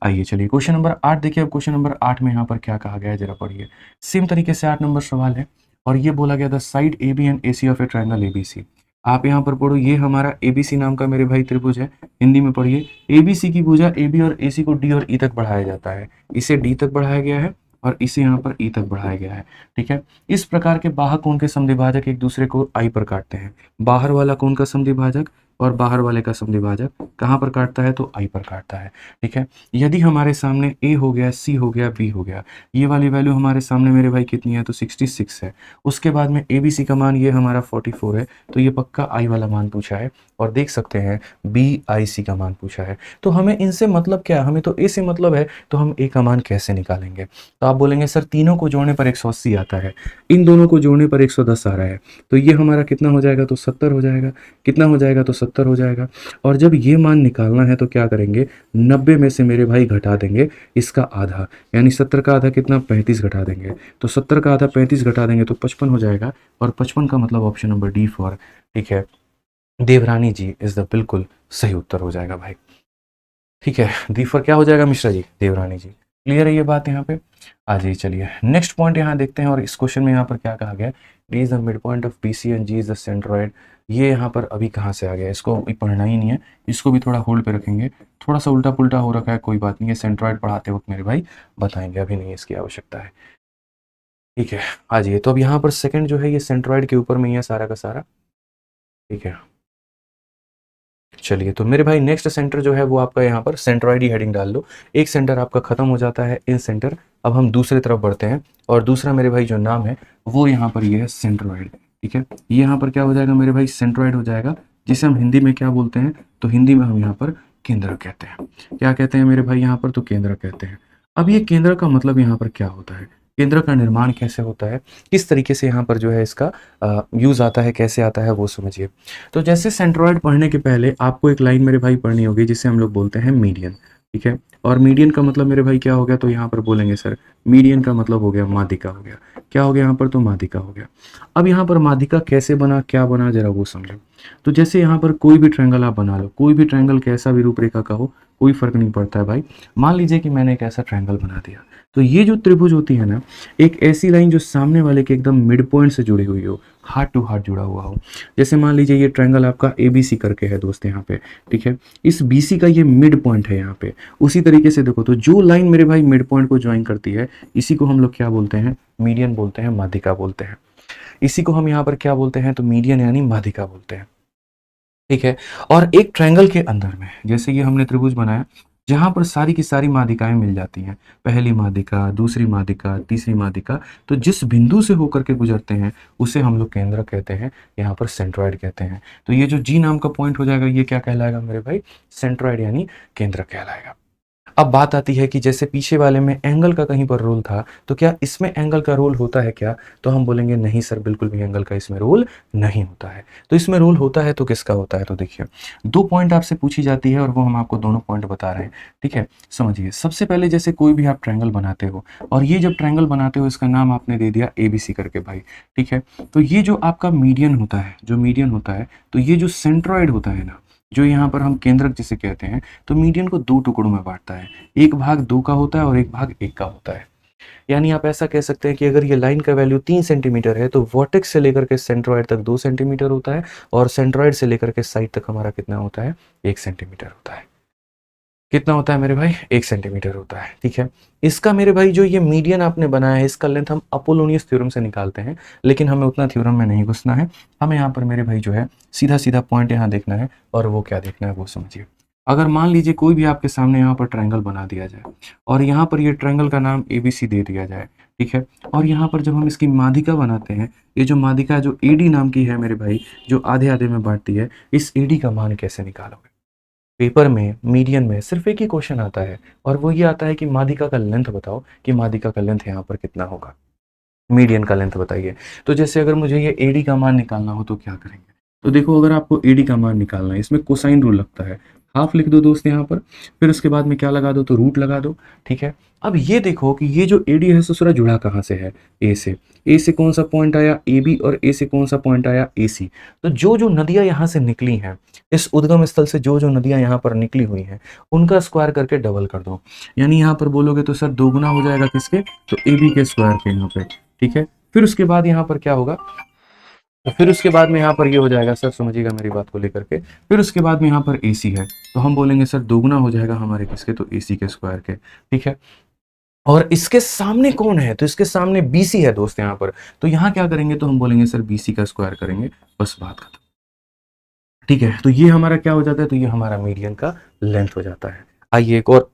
आइए चलिए क्वेश्चन नंबर 8 देखिए। अब क्वेश्चन नंबर 8 में यहाँ पर क्या कहा गया है जरा पढ़िए। सेम तरीके से 8 नंबर सवाल है और ये बोला गया the side AB and AC of a triangle ABC। आप यहाँ पर पढ़ो, ये हमारा ABC नाम का मेरे भाई त्रिभुज है। हिंदी में पढ़िए, ABC की भुजा AB और AC को D और E तक बढ़ाया जाता है। इसे D तक बढ़ाया गया है और इसे यहाँ पर E तक बढ़ाया गया है। ठीक है। इस प्रकार के बाह्य कोण के समद्विभाजक एक दूसरे को I पर काटते हैं। बाहर वाला कोण का समद्विभाजक और बाहर वाले का समद्विभाजक कहाँ पर काटता है, तो I पर काटता है। ठीक है। यदि हमारे सामने A हो गया, C हो गया, B हो गया, ये वाली वैल्यू हमारे सामने मेरे भाई कितनी है, तो 66 है। उसके बाद में ABC का मान ये हमारा 44 है, तो ये पक्का I वाला मान पूछा है। और देख सकते हैं BIC का मान पूछा है। तो हमें इनसे मतलब क्या है, हमें तो A से मतलब है, तो हम A का मान कैसे निकालेंगे। तो आप बोलेंगे सर तीनों को जोड़ने पर 180 आता है, इन दोनों को जोड़ने पर 110 आ रहा है, तो ये हमारा कितना हो जाएगा, तो 70 हो जाएगा। कितना हो जाएगा, तो 70 हो जाएगा। और जब ये मान निकालना है तो क्या करेंगे, 90 में से मेरे भाई घटा देंगे इसका आधा, यानी 70 का आधा कितना, 35 घटा देंगे। तो 70 का आधा 35 घटा देंगे तो 55 हो जाएगा। और 55 का मतलब ऑप्शन नंबर D फॉर, ठीक है, देवरानी जी इज द बिल्कुल सही उत्तर हो जाएगा भाई। ठीक है। डी फॉर क्या हो जाएगा, मिश्रा जी, देवरानी जी। क्लियर है ये बात यहाँ पे। आ जाइए चलिए नेक्स्ट पॉइंट यहाँ देखते हैं। और इस क्वेश्चन में यहाँ पर क्या कहा गया, D is the mid point of BC and G is the centroid. ये यहाँ पर अभी कहाँ से आ गया, इसको अभी पढ़ना ही नहीं है, इसको भी थोड़ा होल्ड पे रखेंगे। थोड़ा सा उल्टा पुल्टा हो रखा है, कोई बात नहीं है, सेंट्रॉइड पढ़ाते वक्त मेरे भाई बताएंगे, अभी नहीं इसकी आवश्यकता है। ठीक है। आ जाइए। तो अब यहाँ पर सेकंड जो है ये सेंट्रॉइड के ऊपर में ही है सारा का सारा। ठीक है। चलिए तो मेरे भाई नेक्स्ट सेंटर जो है वो आपका यहाँ पर सेंट्रॉइड ही हेडिंग डाल लो। एक सेंटर आपका खत्म हो जाता है इन सेंटर। अब हम दूसरी तरफ बढ़ते हैं और दूसरा मेरे भाई जो नाम है वो यहाँ पर ये है सेंट्रॉइड। ठीक है। ये यहाँ पर क्या हो जाएगा मेरे भाई, सेंट्रॉइड हो जाएगा, जिसे हम हिंदी में क्या बोलते हैं, तो हिंदी में हम यहाँ पर केंद्र कहते हैं। क्या कहते हैं मेरे भाई यहाँ पर, तो केंद्र कहते हैं। अब ये केंद्र का मतलब यहाँ पर क्या होता है, केंद्र का निर्माण कैसे होता है, किस तरीके से यहाँ पर जो है इसका यूज़ आता है, कैसे आता है वो समझिए। तो जैसे सेंट्रॉइड पढ़ने के पहले आपको एक लाइन मेरे भाई पढ़नी होगी जिसे हम लोग बोलते हैं मीडियन, ठीक है। और मीडियन का मतलब मेरे भाई क्या हो गया, तो यहाँ पर बोलेंगे सर मीडियन का मतलब हो गया माध्यिका हो गया। क्या हो गया यहाँ पर, तो माध्यिका हो गया। अब यहाँ पर माध्यिका कैसे बना, क्या बना, जरा वो समझो। तो जैसे यहाँ पर कोई भी ट्रायंगल आप बना लो, कोई भी ट्रायंगल कैसा भी रूपरेखा का हो, कोई फर्क नहीं पड़ता है भाई। मान लीजिए कि मैंने एक ऐसा ट्रायंगल बना दिया, तो ये जो त्रिभुज होती है ना, एक ऐसी लाइन जो सामने वाले के एकदम मिड पॉइंट से जुड़ी हुई हो, हार्ट टू हार्ट जुड़ा हुआ हो। जैसे मान लीजिए ये ट्रायंगल आपका ABC करके है दोस्त यहाँ पे, ठीक है। इस BC का ये मिड पॉइंट है यहाँ पे। उसी तरीके से देखो, तो जो लाइन मेरे भाई मिड पॉइंट को ज्वाइन करती है, इसी को हम लोग क्या बोलते हैं, मीडियन बोलते हैं, माध्यिका बोलते हैं। इसी को हम यहाँ पर क्या बोलते हैं, तो मीडियन यानी माध्यिका बोलते हैं, ठीक है। और एक ट्रायंगल के अंदर में जैसे ये हमने त्रिभुज बनाया, जहां पर सारी की सारी माध्यिकाएं मिल जाती हैं, पहली माध्यिका, दूसरी माध्यिका, तीसरी माध्यिका, तो जिस बिंदु से होकर के गुजरते हैं उसे हम लोग केंद्र कहते हैं, यहाँ पर सेंट्रॉइड कहते हैं। तो ये जो G नाम का पॉइंट हो जाएगा, ये क्या कहलाएगा मेरे भाई, सेंट्रॉइड यानी केंद्र कहलाएगा। अब बात आती है कि जैसे पीछे वाले में एंगल का कहीं पर रोल था, तो क्या इसमें एंगल का रोल होता है क्या, तो हम बोलेंगे नहीं सर, बिल्कुल भी एंगल का इसमें रोल नहीं होता है। तो इसमें रोल होता है तो किसका होता है, तो देखिए 2 पॉइंट आपसे पूछी जाती है और वो हम आपको दोनों पॉइंट बता रहे हैं, ठीक है। समझिए, सबसे पहले जैसे कोई भी आप ट्रायंगल बनाते हो, और ये जब ट्रायंगल बनाते हो इसका नाम आपने दे दिया ABC करके भाई, ठीक है। तो ये जो आपका मीडियन होता है, जो मीडियन होता है, तो ये जो सेंट्रॉइड होता है ना, जो यहाँ पर हम केंद्रक जिसे कहते हैं, तो मीडियन को 2 टुकड़ों में बांटता है। एक भाग 2 का होता है और एक भाग 1 का होता है। यानी आप ऐसा कह सकते हैं कि अगर ये लाइन का वैल्यू 3 सेंटीमीटर है, तो वर्टेक्स से लेकर के सेंट्रॉइड तक 2 सेंटीमीटर होता है, और सेंट्रॉइड से लेकर के साइड तक हमारा कितना होता है, 1 सेंटीमीटर होता है। कितना होता है मेरे भाई, 1 सेंटीमीटर होता है, ठीक है। इसका मेरे भाई जो ये मीडियन आपने बनाया है, इसका लेंथ हम अपोलोनियस थ्योरम से निकालते हैं, लेकिन हमें उतना थ्योरम में नहीं घुसना है। हमें यहाँ पर मेरे भाई जो है सीधा सीधा पॉइंट यहाँ देखना है, और वो क्या देखना है वो समझिए। अगर मान लीजिए कोई भी आपके सामने यहाँ पर ट्रायंगल बना दिया जाए, और यहाँ पर ये ट्रायंगल का नाम ABC दे दिया जाए, ठीक है। और यहाँ पर जब हम इसकी माध्यिका बनाते हैं, ये जो माध्यिका जो AD नाम की है मेरे भाई, जो आधे आधे में बांटती है, इस AD का मान कैसे निकालोगे। पेपर में मीडियन में सिर्फ एक ही क्वेश्चन आता है, और वो ये आता है कि माध्यिका का लेंथ बताओ, कि माध्यिका का लेंथ यहाँ पर कितना होगा, मीडियन का लेंथ बताइए। तो जैसे अगर मुझे ये AD का मान निकालना हो तो क्या करेंगे, तो देखो अगर आपको AD का मान निकालना है, इसमें कोसाइन रूल लगता है, हाफ लिख दो दोस्त यहाँ पर, फिर उसके बाद में क्या लगा दो, तो रूट लगा दो, ठीक है। अब ये देखो कि ये जो AD है ससुरा जुड़ा कहाँ से है, A से कौन सा पॉइंट आया AB, और A से कौन सा पॉइंट आया AC। तो जो जो नदियां यहाँ से निकली हैं, इस उद्गम स्थल से जो जो नदियां यहाँ पर निकली हुई हैं, उनका स्क्वायर करके डबल कर दो। यानी यहाँ पर बोलोगे तो सर दोगुना हो जाएगा किसके, तो AB के स्क्वायर के यहाँ पे, ठीक है। फिर उसके बाद यहाँ पर क्या होगा, तो फिर उसके बाद में यहाँ पर ये हो जाएगा, सर समझिएगा मेरी बात को लेकर के, फिर उसके बाद में यहाँ पर AC है, तो हम बोलेंगे सर दोगुना हो जाएगा हमारे किसके, तो AC के स्क्वायर के, ठीक है। और इसके सामने कौन है, तो इसके सामने BC है दोस्त यहाँ पर, तो यहाँ क्या करेंगे, तो हम बोलेंगे सर BC का स्क्वायर करेंगे, बस बात खत्म, ठीक है। तो ये हमारा क्या हो जाता है, तो ये हमारा मीडियन का लेंथ हो जाता है। आइए एक और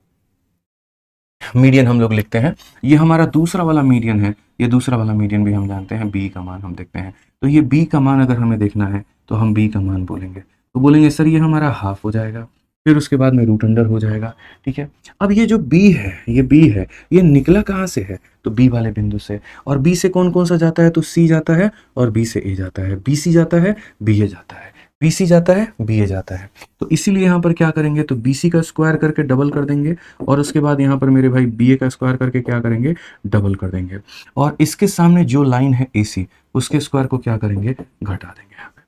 मीडियन हम लोग लिखते हैं। ये हमारा दूसरा वाला मीडियन है, ये दूसरा वाला मीडियन भी हम जानते हैं, B का मान हम देखते हैं। तो ये B का मान अगर हमें देखना है, तो हम B का मान बोलेंगे, तो बोलेंगे सर ये हमारा हाफ हो जाएगा, फिर उसके बाद में रूट अंडर हो जाएगा, ठीक है। अब ये जो B है, ये B है, ये निकला कहाँ से है, तो B वाले बिंदु से, और B से कौन कौन सा जाता है, तो C जाता है, और B से A जाता है, BC जाता है, BA जाता है, BC जाता है, BA जाता है। तो इसीलिए यहाँ पर क्या करेंगे, तो BC का स्क्वायर करके डबल कर देंगे, और उसके बाद यहाँ पर मेरे भाई BA का स्क्वायर करके क्या करेंगे, डबल कर देंगे, और इसके सामने जो लाइन है AC, उसके स्क्वायर को क्या करेंगे, घटा देंगे। यहाँ पे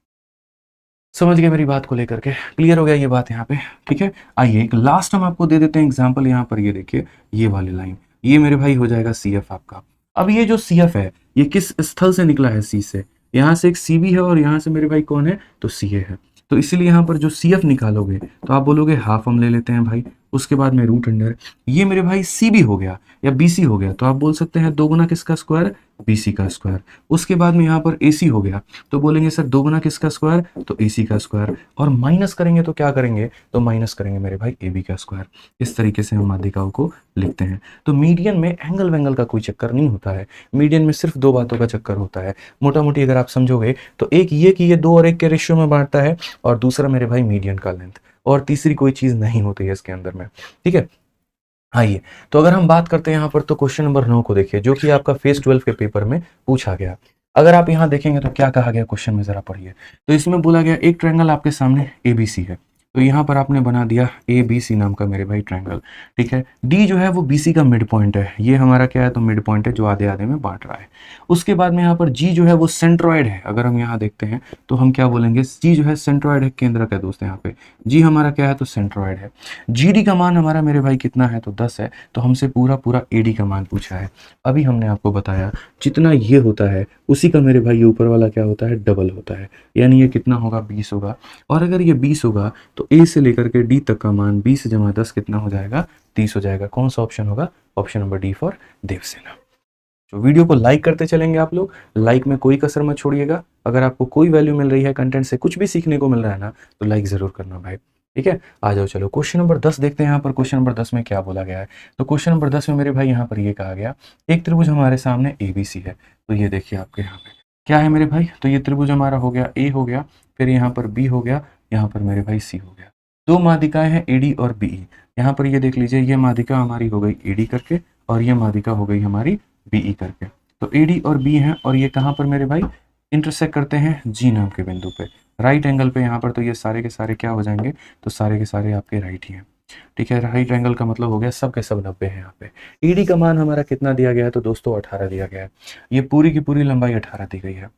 समझ गए मेरी बात को लेकर के, क्लियर हो गया ये बात यहाँ पे, ठीक है। आइए एक लास्ट हम आपको दे देते हैं एग्जाम्पल, यहाँ पर ये देखिए, ये वाली लाइन, ये मेरे भाई हो जाएगा CF आपका। अब ये जो CF है, ये किस स्थल से निकला है, C से, यहाँ से एक CB है, और यहाँ से मेरे भाई कौन है, तो CA है। तो इसलिए यहाँ पर जो CF निकालोगे, तो आप बोलोगे हाफ हम ले लेते हैं भाई, उसके बाद में रूट अंडर, ये मेरे भाई CB हो गया या BC हो गया, तो आप बोल सकते हैं दोगुना किसका स्क्वायर, BC का स्क्वायर। उसके बाद में यहाँ पर AC हो गया, तो बोलेंगे सर दोगुना किसका स्क्वायर, तो AC का स्क्वायर, और माइनस करेंगे तो क्या करेंगे, तो माइनस करेंगे मेरे भाई AB का स्क्वायर। इस तरीके से हम माध्यिकाओं को लिखते हैं। तो मीडियन में एंगल वेंगल का कोई चक्कर नहीं होता है, मीडियन में सिर्फ 2 बातों का चक्कर होता है। मोटा मोटी अगर आप समझोगे तो एक ये कि ये 2 और 1 के रेशियो में बांटता है, और दूसरा मेरे भाई मीडियन का लेंथ, और तीसरी कोई चीज नहीं होती है इसके अंदर में, ठीक है। आइए, तो अगर हम बात करते हैं यहाँ पर तो क्वेश्चन नंबर 9 को देखिए, जो कि आपका फेज़ 12 के पेपर में पूछा गया। अगर आप यहाँ देखेंगे तो क्या कहा गया क्वेश्चन में ज़रा पढ़िए। तो इसमें बोला गया एक ट्रायंगल आपके सामने एबीसी है। तो यहाँ पर आपने बना दिया एबीसी नाम का मेरे भाई ट्रायंगल, ठीक है। डी जो है वो बीसी का मिड पॉइंट है। ये हमारा क्या है तो मिड पॉइंट है जो आधे-आधे में बाँट रहा है। उसके बाद में यहाँ पर जी जो है वो सेंट्रॉइड है। अगर हम यहाँ देखते हैं तो हम क्या बोलेंगे, जी जो है सेंट्रॉइड है, केंद्रक है दोस्त यहाँ पे। जी हमारा क्या है तो सेंट्रॉइड है। जीडी का मान हमारा मेरे भाई कितना है तो 10 है। तो हमसे पूरा एडी का मान पूछा है। अभी हमने आपको बताया जितना ये होता है उसी का मेरे भाई ये ऊपर वाला क्या होता है, डबल होता है। यानी ये कितना होगा, 20 होगा। और अगर ये 20 होगा तो ए से लेकर के डी तक का मान 20 जमा 10 कितना हो जाएगा, 30 हो जाएगा। कौन सा ऑप्शन होगा, option number D for Devasena. तो वीडियो को लाइक करते चलेंगे आप लोग, लाइक में कोई कसर मत छोड़िएगा। अगर आपको कोई वैल्यू मिल रही है, कंटेंट से कुछ भी सीखने को मिल रहा है ना, तो लाइक ज़रूर करना भाई, ठीक है। आ जाओ चलो क्वेश्चन नंबर 10 देखते हैं। यहाँ पर क्वेश्चन नंबर 10 में क्या बोला गया है। तो क्वेश्चन नंबर 10 में मेरे भाई यहाँ पर ये कहा गया, एक त्रिभुज हमारे सामने एबीसी है। तो ये देखिए आपके यहाँ पे क्या है मेरे भाई, तो ये त्रिभुज हमारा हो गया ए हो गया, फिर यहाँ पर बी हो गया, यहाँ पर मेरे भाई सी हो गया। दो माध्यिकाएं हैं एडी और बीई। यहाँ पर ये देख लीजिए, ये माध्यिका हमारी हो गई एडी करके और ये माध्यिका हो गई हमारी बीई करके। तो एडी और बी हैं और ये कहाँ पर मेरे भाई इंटरसेक्ट करते हैं, जी नाम के बिंदु पे, राइट एंगल पे यहाँ पर। तो ये सारे के सारे क्या हो जाएंगे, तो सारे के सारे आपके राइट ही हैं, ठीक है। राइट एंगल का मतलब हो गया सब के सब 90 हैं यहाँ पे। ईडी का मान हमारा कितना दिया गया है तो दोस्तों 18 दिया गया है। ये पूरी की पूरी लंबाई 18 दी गई है।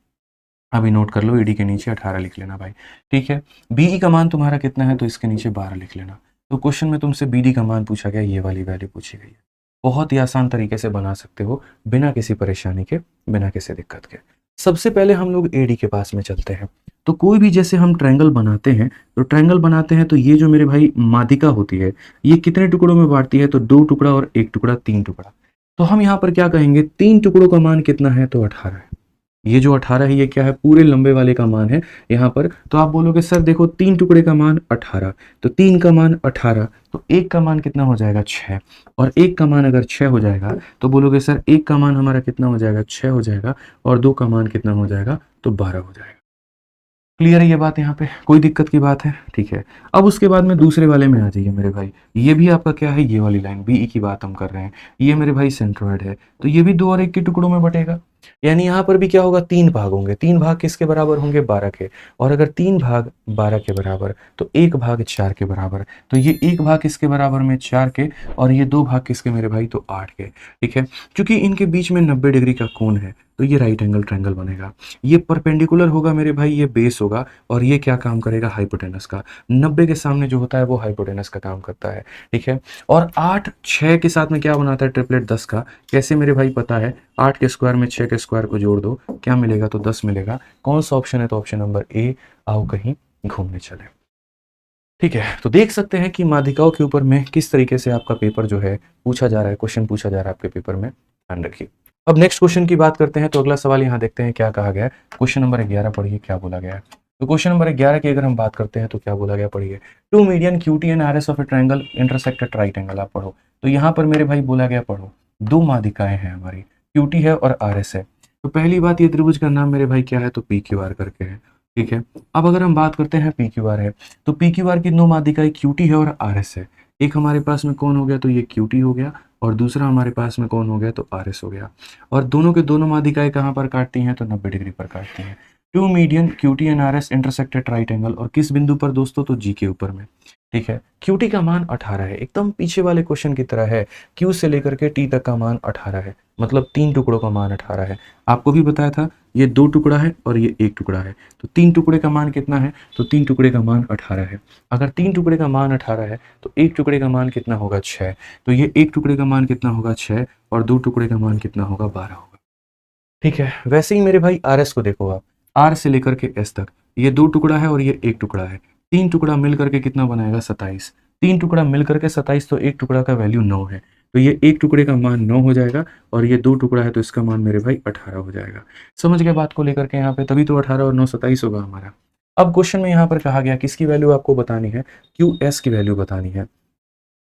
अभी नोट कर लो, ईडी के नीचे 18 लिख लेना भाई, ठीक है। बीई का मान तुम्हारा कितना है तो इसके नीचे 12 लिख लेना। तो क्वेश्चन में तुमसे बीडी का मान पूछा गया, ये वाली वैल्यू पूछी गई है। बहुत ही आसान तरीके से बना सकते हो, बिना किसी परेशानी के, बिना किसी दिक्कत के। सबसे पहले हम लोग एडी के पास में चलते हैं। तो कोई भी जैसे हम ट्रायंगल बनाते हैं, तो ट्रायंगल बनाते हैं तो ये जो मेरे भाई माध्यिका होती है, ये कितने टुकड़ों में बांटती है तो 2 टुकड़ा और 1 टुकड़ा, 3 टुकड़ा। तो हम यहाँ पर क्या कहेंगे, 3 टुकड़ों का मान कितना है तो 18 है। ये जो 18 है ये क्या है, पूरे लंबे वाले का मान है यहाँ पर। तो आप बोलोगे सर देखो 3 टुकड़े का मान 18, तो 3 का मान 18, तो 1 का मान कितना हो जाएगा 6। और 1 का मान अगर 6 हो जाएगा तो बोलोगे सर 1 का मान हमारा कितना हो जाएगा, 6 हो जाएगा। और 2 का मान कितना हो जाएगा तो 12 हो जाएगा। क्लियर है ये बात, यहाँ पे कोई दिक्कत की बात है, ठीक है। अब उसके बाद में दूसरे वाले में आ जाइए मेरे भाई। ये भी आपका क्या है, ये वाली लाइन बीई की बात हम कर रहे हैं। ये मेरे भाई सेंट्रॉइड है, तो ये भी 2 और 1 के टुकड़ों में बटेगा। यानी यहाँ पर भी क्या होगा, 3 भाग होंगे। 3 भाग किसके बराबर होंगे, 12 के। और अगर 3 भाग 12 के बराबर तो 1 भाग 4 के बराबर। तो ये 1 भाग किसके बराबर में, 4 के। और ये 2 भाग किसके मेरे भाई तो 8 के, ठीक है। क्योंकि इनके बीच में 90 डिग्री का कोण है तो ये राइट एंगल ट्रायंगल बनेगा। ये परपेंडिकुलर होगा मेरे भाई, ये बेस होगा। और ये क्या काम करेगा, हाइपोटेनस का। 90 के सामने जो होता है वो हाइपोटेनस का काम करता है, ठीक है। और 8 6 के साथ में क्या बनाता है, ट्रिपलेट 10 का। कैसे मेरे भाई पता है, 8 के स्क्वायर में 6 के स्क्वायर को जोड़ दो, क्या मिलेगा तो 10 मिलेगा। कौन सा ऑप्शन है तो ऑप्शन नंबर ए। आओ कहीं घूमने चले, ठीक है। तो देख सकते हैं कि माध्यिकाओं के ऊपर में किस तरीके से आपका पेपर जो है पूछा जा रहा है, क्वेश्चन पूछा जा रहा है आपके पेपर में, ध्यान रखिए। अब नेक्स्ट क्वेश्चन की बात करते हैं। तो अगला सवाल यहाँ देखते हैं क्या कहा गया है। क्वेश्चन नंबर 11 पढ़िए क्या बोला गया है। तो क्वेश्चन नंबर 11 की अगर हम बात करते हैं तो क्या बोला गया, पढ़िए। Two median QT and RS of a triangle intersect at right angle. आप पढ़ो। तो यहाँ पर मेरे भाई बोला गया, पढ़ो, दो माध्यिकाएं हैं हमारी, क्यूटी है और आरएस है। तो पहली बात, ये त्रिभुज का नाम मेरे भाई क्या है तो पी क्यू आर करके है, ठीक है। अब अगर हम बात करते हैं पी क्यू आर है, तो पी क्यू आर की दो माध्यिकाएं क्यूटी है और आरएस है। एक हमारे पास में कौन हो गया तो ये क्यूटी हो गया, और दूसरा हमारे पास में कौन हो गया तो आरएस हो गया। और दोनों के दोनों माध्यिकाएं कहाँ पर काटती हैं तो 90 डिग्री पर काटती हैं। Two median QT and RS intersected right angle, और किस बिंदु पर दोस्तों तो जी के ऊपर में, ठीक है। क्यूटी का मान 18 है, एकदम पीछे वाले क्वेश्चन की तरह है। क्यू से लेकर के टी तक का मान 18 है, मतलब 3 टुकड़ों का मान 18 है। आपको भी बताया था ये 2 टुकड़ा है और ये 1 टुकड़ा है, तो 3 टुकड़े का मान कितना है तो 3 टुकड़े का मान 18 है। अगर 3 टुकड़े का मान 18 है तो 1 टुकड़े का मान कितना होगा 6। तो ये 1 टुकड़े का मान कितना होगा 6, और 2 टुकड़े का मान कितना होगा 12 होगा, ठीक है। वैसे ही मेरे भाई आर एस को देखो आप, आर से लेकर के एस तक ये 2 टुकड़ा है और ये 1 टुकड़ा है। 3 टुकड़ा मिल करके कितना बनाएगा 27। 3 टुकड़ा मिल करके 27, तो 1 टुकड़ा का वैल्यू 9 है। तो ये 1 टुकड़े का मान 9 हो जाएगा, और ये 2 टुकड़ा है तो इसका मान मेरे भाई 18 हो जाएगा। समझ गए बात को लेकर के यहाँ पे, तभी तो 18 और 9 27 होगा हमारा। अब क्वेश्चन में यहाँ पर कहा गया किसकी वैल्यू आपको बतानी है, क्यू एस की वैल्यू बतानी है।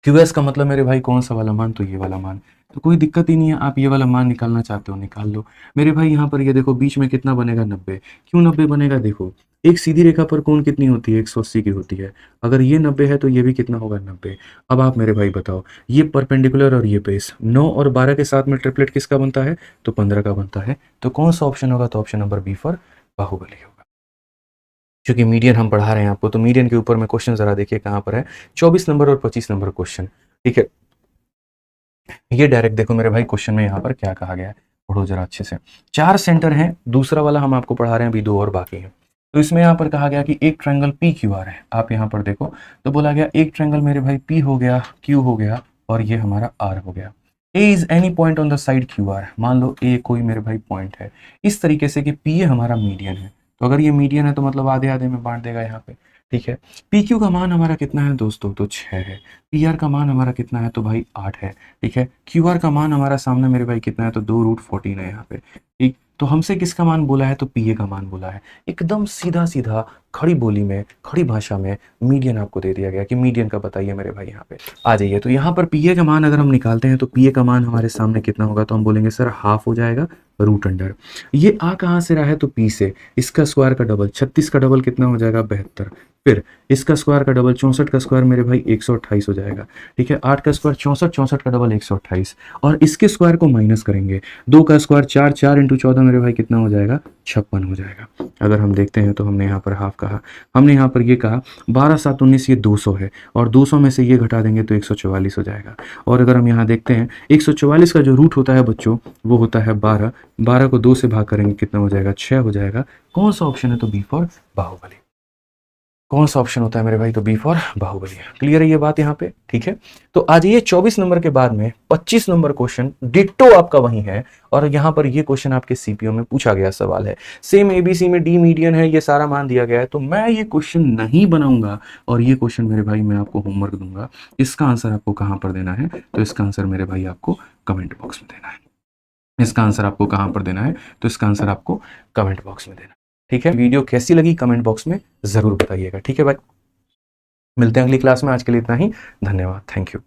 QS का मतलब मेरे भाई कौन सा वाला मान, तो ये वाला मान। तो कोई दिक्कत ही नहीं है, आप ये वाला मान निकालना चाहते हो निकाल लो मेरे भाई। यहाँ पर ये देखो बीच में कितना बनेगा 90। क्यों 90 बनेगा, देखो एक सीधी रेखा पर कोण कितनी होती है 180 की होती है। अगर ये 90 है तो ये भी कितना होगा 90। अब आप मेरे भाई बताओ, ये परपेंडिकुलर और ये बेस 9 और 12 के साथ में ट्रिपलेट किसका बनता है, तो 15 का बनता है। तो कौन सा ऑप्शन होगा, तो option number B for Baahubali होगा। क्योंकि मीडियन हम पढ़ा रहे हैं आपको, तो मीडियन के ऊपर में क्वेश्चन जरा देखिए कहाँ पर है, 24 नंबर और 25 नंबर क्वेश्चन। ठीक है, ये डायरेक्ट देखो मेरे भाई क्वेश्चन में यहाँ पर क्या कहा गया है, पढ़ो जरा अच्छे से। 4 सेंटर हैं, दूसरा वाला हम आपको पढ़ा रहे हैं, अभी 2 और बाकी है। तो इसमें यहाँ पर कहा गया कि एक ट्रायंगल पी क्यू आर है। आप यहाँ पर देखो तो बोला गया एक ट्रायंगल मेरे भाई पी हो गया, क्यू हो गया और ये हमारा आर हो गया। A is any point on the side Q R, मान लो ए कोई मेरे भाई पॉइंट है इस तरीके से कि पी ये हमारा मीडियन है। तो अगर ये मीडियन है तो मतलब आधे आधे में बांट देगा यहाँ पे। ठीक है, पी क्यू का मान हमारा कितना है दोस्तों, तो 6 है। पी आर का मान हमारा कितना है, तो भाई 8 है। ठीक है, क्यू आर का मान हमारा सामने मेरे भाई कितना है, तो 2√14 है यहाँ पे। ठीक, तो हमसे किसका मान बोला है, तो पी ए का मान बोला है। एकदम सीधा सीधा खड़ी बोली में, खड़ी भाषा में मीडियन आपको दे दिया गया कि मीडियन का बताइए मेरे भाई। यहाँ पे आ जाइए, तो यहाँ पर पी ए का मान अगर हम निकालते हैं तो पी ए का मान हमारे सामने कितना होगा, तो हम बोलेंगे सर हाफ हो जाएगा रूट अंडर। ये आ कहाँ से रहा है, तो पी से। इसका स्क्वायर का डबल 36 का डबल कितना हो जाएगा 72। फिर इसका स्क्वायर का डबल 64 का स्क्वायर मेरे भाई 128 हो जाएगा। ठीक है, 8 का स्क्वायर 64, 64 का डबल 128 और इसके स्क्वायर को माइनस करेंगे। 2 का स्क्वायर 4, 4 इंटू 14 मेरे भाई कितना हो जाएगा 56 हो जाएगा। अगर हम देखते हैं तो हमने यहाँ पर हाफ कहा, हमने यहाँ पर ये कहा 12 7 19 ये 200 है और 200 में से ये घटा देंगे तो 144 हो जाएगा। और अगर हम यहाँ देखते हैं 144 का जो रूट होता है बच्चों वो होता है 12। 12 को 2 से भाग करेंगे कितना हो जाएगा 6 हो जाएगा। कौन सा ऑप्शन है, तो बी फॉर बाहुबली। कौन सा ऑप्शन होता है मेरे भाई, तो बी फॉर बाहुबली। क्लियर है ये बात यहाँ पे। ठीक है, तो आ जाइए 24 नंबर के बाद में 25 नंबर क्वेश्चन डिट्टो आपका वही है और यहाँ पर ये क्वेश्चन आपके सीपीओ में पूछा गया सवाल है। सेम एबीसी में डी मीडियन है, ये सारा मान दिया गया है। तो मैं ये क्वेश्चन नहीं बनाऊंगा और ये क्वेश्चन मेरे भाई मैं आपको होमवर्क दूंगा। इसका आंसर आपको कहाँ पर देना है, तो इसका आंसर मेरे भाई आपको कमेंट बॉक्स में देना है। इसका आंसर आपको कहाँ पर देना है, तो इसका आंसर आपको कमेंट बॉक्स में देना है। ठीक है, वीडियो कैसी लगी कमेंट बॉक्स में जरूर बताइएगा। ठीक है भाई, मिलते हैं अगली क्लास में। आज के लिए इतना ही, धन्यवाद, थैंक यू।